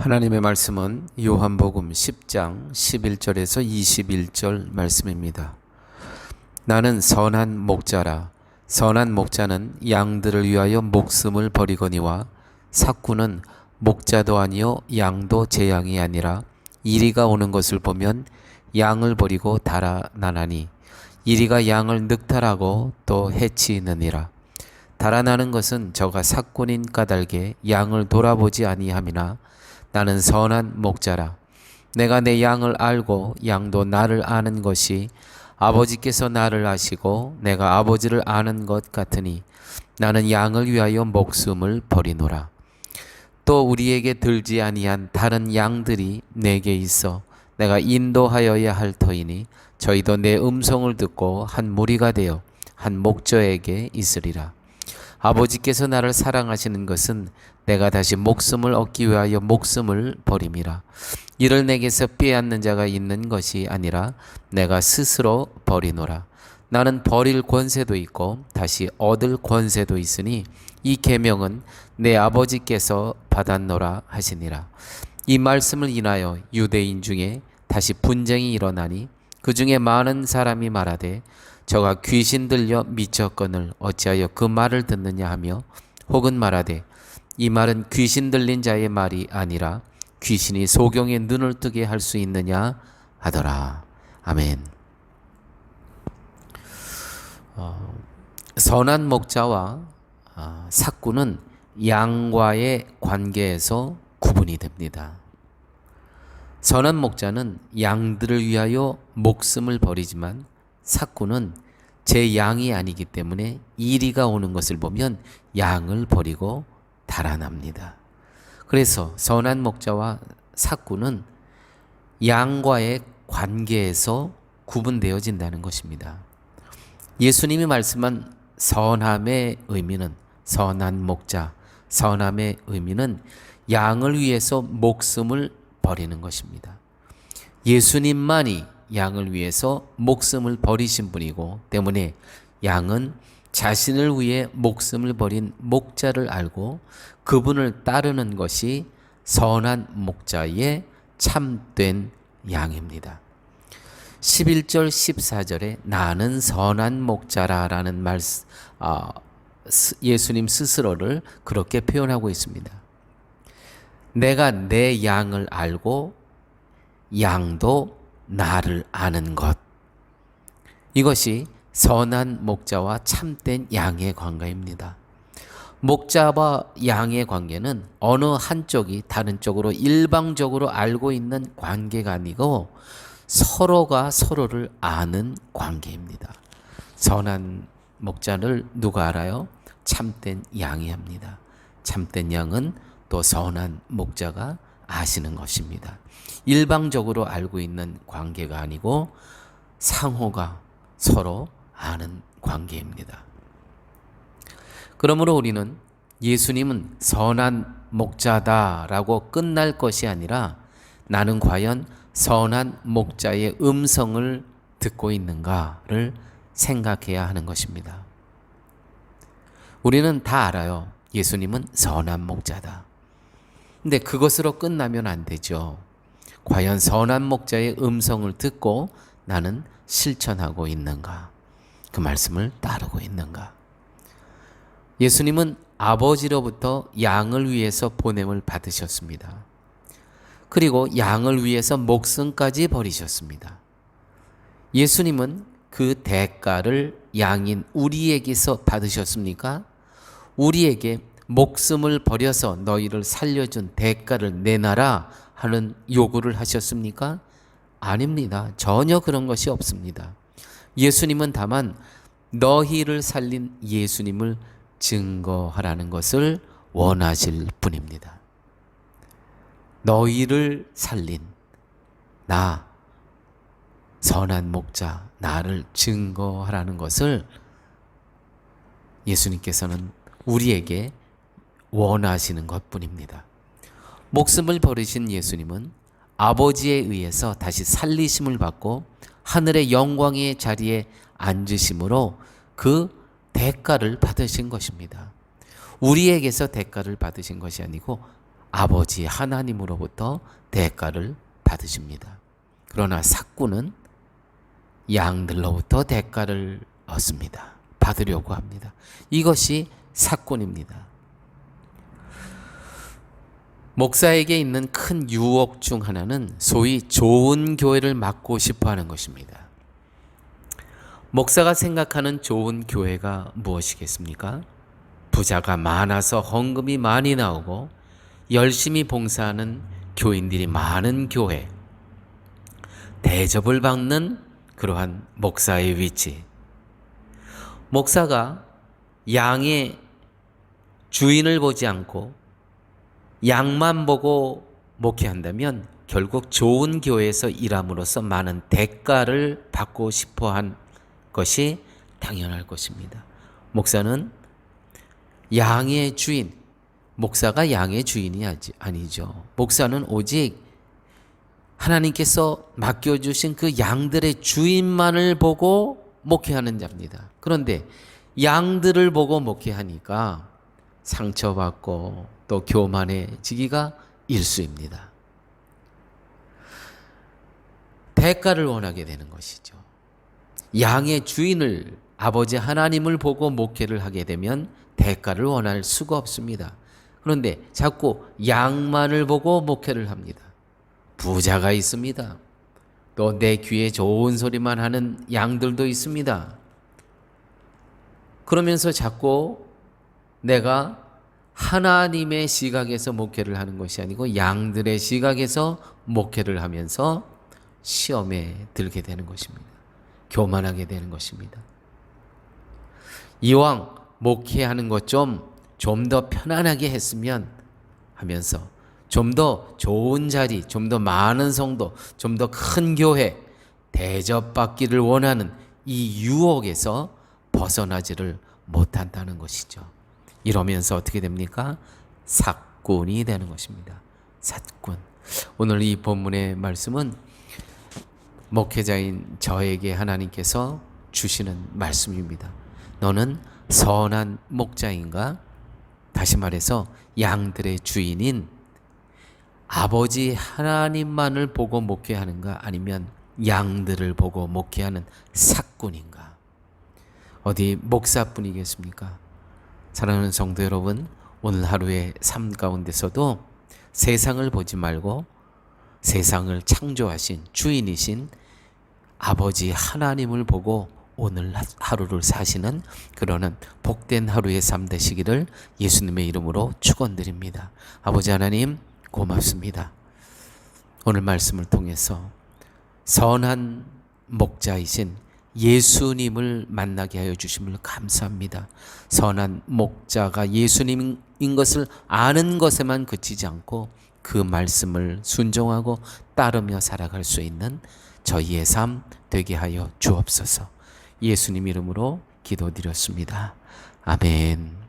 하나님의 말씀은 요한복음 10장 11절에서 21절 말씀입니다. 나는 선한 목자라. 선한 목자는 양들을 위하여 목숨을 버리거니와 삭구는 목자도 아니요 양도 제 양이 아니라 이리가 오는 것을 보면 양을 버리고 달아나나니 이리가 양을 늑탈하고 또 해치느니라. 달아나는 것은 저가 삭군인 까닭에 양을 돌아보지 아니함이나 나는 선한 목자라. 내가 내 양을 알고 양도 나를 아는 것이 아버지께서 나를 아시고 내가 아버지를 아는 것 같으니 나는 양을 위하여 목숨을 버리노라. 또 우리에게 들지 아니한 다른 양들이 내게 있어 내가 인도하여야 할 터이니 저희도 내 음성을 듣고 한 무리가 되어 한 목자에게 있으리라. 아버지께서 나를 사랑하시는 것은 내가 다시 목숨을 얻기 위하여 목숨을 버림이라. 이를 내게서 빼앗는 자가 있는 것이 아니라 내가 스스로 버리노라. 나는 버릴 권세도 있고 다시 얻을 권세도 있으니 이 계명은 내 아버지께서 받았노라 하시니라. 이 말씀을 인하여 유대인 중에 다시 분쟁이 일어나니 그 중에 많은 사람이 말하되 저가 귀신 들려 미쳤거늘 어찌하여 그 말을 듣느냐 하며 혹은 말하되 이 말은 귀신 들린 자의 말이 아니라 귀신이 소경의 눈을 뜨게 할 수 있느냐 하더라. 아멘. 선한 목자와 삭구는 양과의 관계에서 구분이 됩니다. 선한 목자는 양들을 위하여 목숨을 버리지만 삭구는 제 양이 아니기 때문에 이리가 오는 것을 보면 양을 버리고 달아납니다. 그래서 선한 목자와 삭구는 양과의 관계에서 구분되어진다는 것입니다. 예수님이 말씀한 선함의 의미는 선한 목자, 선함의 의미는 양을 위해서 목숨을 버리는 것입니다. 예수님만이 양을 위해서 목숨을 버리신 분이고 때문에 양은 자신을 위해 목숨을 버린 목자를 알고 그분을 따르는 것이 선한 목자의 참된 양입니다. 11절 14절에 나는 선한 목자라라는 말씀, 예수님 스스로를 그렇게 표현하고 있습니다. 내가 내 양을 알고 양도 나를 아는 것. 이것이 선한 목자와 참된 양의 관계입니다. 목자와 양의 관계는 어느 한쪽이 다른 쪽으로 일방적으로 알고 있는 관계가 아니고 서로가 서로를 아는 관계입니다. 선한 목자를 누가 알아요? 참된 양이 합니다. 참된 양은 또 선한 목자가 아시는 것입니다. 일방적으로 알고 있는 관계가 아니고 상호가 서로 아는 관계입니다. 그러므로 우리는 예수님은 선한 목자다라고 끝날 것이 아니라 나는 과연 선한 목자의 음성을 듣고 있는가를 생각해야 하는 것입니다. 우리는 다 알아요. 예수님은 선한 목자다. 근데 그것으로 끝나면 안 되죠. 과연 선한 목자의 음성을 듣고 나는 실천하고 있는가? 그 말씀을 따르고 있는가? 예수님은 아버지로부터 양을 위해서 보냄을 받으셨습니다. 그리고 양을 위해서 목숨까지 버리셨습니다. 예수님은 그 대가를 양인 우리에게서 받으셨습니까? 우리에게 목숨을 버려서 너희를 살려준 대가를 내놔라 하는 요구를 하셨습니까? 아닙니다. 전혀 그런 것이 없습니다. 예수님은 다만 너희를 살린 예수님을 증거하라는 것을 원하실 뿐입니다. 너희를 살린 나, 선한 목자, 나를 증거하라는 것을 예수님께서는 우리에게 원하시는 것뿐입니다. 목숨을 버리신 예수님은 아버지에 의해서 다시 살리심을 받고 하늘의 영광의 자리에 앉으심으로 그 대가를 받으신 것입니다. 우리에게서 대가를 받으신 것이 아니고 아버지 하나님으로부터 대가를 받으십니다. 그러나 삭꾼은 양들로부터 대가를 얻습니다. 받으려고 합니다. 이것이 삭꾼입니다. 목사에게 있는 큰 유혹 중 하나는 소위 좋은 교회를 맡고 싶어 하는 것입니다. 목사가 생각하는 좋은 교회가 무엇이겠습니까? 부자가 많아서 헌금이 많이 나오고 열심히 봉사하는 교인들이 많은 교회, 대접을 받는 그러한 목사의 위치. 목사가 양의 주인을 보지 않고 양만 보고 목회한다면 결국 좋은 교회에서 일함으로써 많은 대가를 받고 싶어 한 것이 당연할 것입니다. 목사는 양의 주인, 목사가 양의 주인이 아니죠. 목사는 오직 하나님께서 맡겨주신 그 양들의 주인만을 보고 목회하는 자입니다. 그런데 양들을 보고 목회하니까 상처받고 또 교만해지기가 일쑤입니다. 대가를 원하게 되는 것이죠. 양의 주인을, 아버지 하나님을 보고 목회를 하게 되면 대가를 원할 수가 없습니다. 그런데 자꾸 양만을 보고 목회를 합니다. 부자가 있습니다. 또 내 귀에 좋은 소리만 하는 양들도 있습니다. 그러면서 자꾸 내가 하나님의 시각에서 목회를 하는 것이 아니고 양들의 시각에서 목회를 하면서 시험에 들게 되는 것입니다. 교만하게 되는 것입니다. 이왕 목회하는 것 좀 더 편안하게 했으면 하면서 좀 더 좋은 자리, 좀 더 많은 성도, 좀 더 큰 교회, 대접받기를 원하는 이 유혹에서 벗어나지를 못한다는 것이죠. 이러면서 어떻게 됩니까? 삭꾼이 되는 것입니다. 삭꾼. 오늘 이 본문의 말씀은 목회자인 저에게 하나님께서 주시는 말씀입니다. 너는 선한 목자인가? 다시 말해서 양들의 주인인 아버지 하나님만을 보고 목회하는가? 아니면 양들을 보고 목회하는 삭꾼인가? 어디 목사뿐이겠습니까? 사랑하는 성도 여러분, 오늘 하루의 삶 가운데서도 세상을 보지 말고 세상을 창조하신 주인이신 아버지 하나님을 보고 오늘 하루를 사시는 그러는 복된 하루의 삶 되시기를 예수님의 이름으로 축원드립니다. 아버지 하나님 고맙습니다. 오늘 말씀을 통해서 선한 목자이신 예수님을 만나게 하여 주심을 감사합니다. 선한 목자가 예수님인 것을 아는 것에만 그치지 않고 그 말씀을 순종하고 따르며 살아갈 수 있는 저희의 삶 되게 하여 주옵소서. 예수님 이름으로 기도드렸습니다. 아멘.